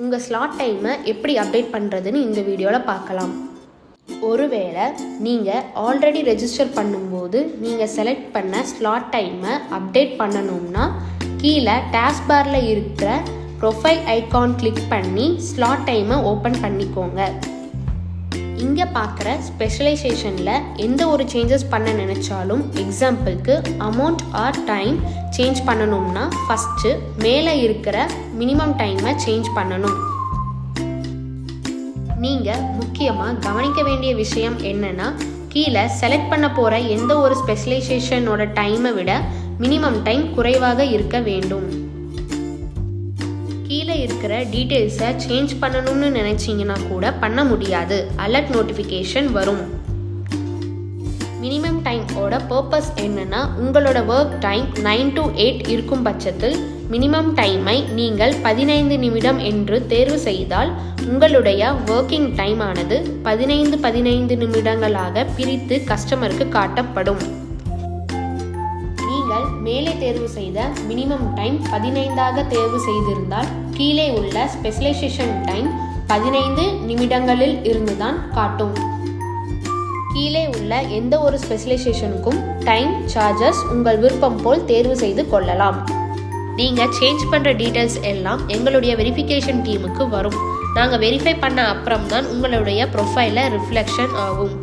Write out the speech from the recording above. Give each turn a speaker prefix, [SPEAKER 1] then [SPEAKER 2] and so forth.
[SPEAKER 1] உங்கள் ஸ்லாட் டைமை எப்படி அப்டேட் பண்ணுறதுன்னு இந்த வீடியோவில் பார்க்கலாம். ஒருவேளை நீங்கள் ஆல்ரெடி ரெஜிஸ்டர் பண்ணும்போது நீங்கள் செலக்ட் பண்ண ஸ்லாட் டைமை அப்டேட் பண்ணணும்னா கீழே டாஸ்க் பாரில் இருக்கிற ப்ரொஃபைல் ஐகான் கிளிக் பண்ணி ஸ்லாட் டைமை ஓப்பன் பண்ணிக்கோங்க. இங்கே பார்க்குற ஸ்பெஷலைசேஷனில் எந்த ஒரு சேஞ்சஸ் பண்ண நினச்சாலும், எக்ஸாம்பிளுக்கு அமௌண்ட் ஆர் டைம் சேஞ்ச் பண்ணணும்னா ஃபஸ்ட்டு மேலே இருக்கிற மினிமம் டைமை சேஞ்ச் பண்ணணும். நீங்கள் முக்கியமாக கவனிக்க வேண்டிய விஷயம் என்னென்னா, கீழே செலக்ட் பண்ண போகிற எந்த ஒரு ஸ்பெஷலைசேஷனோட டைமை விட மினிமம் டைம் குறைவாக இருக்க வேண்டும். கீழே இருக்கிற டீட்டெயில்ஸை சேஞ்ச் பண்ணணும்னு நினச்சிங்கன்னா கூட பண்ண முடியாது, அலர்ட் நோட்டிஃபிகேஷன் வரும். மினிமம் டைமோட பர்பஸ் என்னன்னா, உங்களோட ஒர்க் டைம் 9 to 8 இருக்கும் பட்சத்தில் மினிமம் டைமை நீங்கள் 15 நிமிடம் என்று தேர்வு செய்தால் உங்களுடைய ஒர்க்கிங் டைம் ஆனது 15 நிமிடங்களாக பிரித்து கஸ்டமருக்கு காட்டப்படும். நீங்கள் மேலே தேர்வு செய்த மினிமம் டைம் 15ஆக தேர்வு செய்திருந்தால் கீழே உள்ள ஸ்பெஷலைசேஷன் டைம் 15 நிமிடங்களில் இருந்துதான் காட்டும். கீழே உள்ள எந்த ஒரு ஸ்பெஷலைசேஷனுக்கும் டைம் சார்ஜஸ் உங்கள் விருப்பம் போல் தேர்வு செய்து கொள்ளலாம். நீங்கள் சேஞ்ச் பண்ணுற டீட்டெயில்ஸ் எல்லாம் எங்களுடைய வெரிஃபிகேஷன் டீமுக்கு வரும். நாங்கள் வெரிஃபை பண்ண அப்புறம் தான் உங்களுடைய ப்ரொஃபைலில் ரிஃப்ளெக்ஷன் ஆகும்.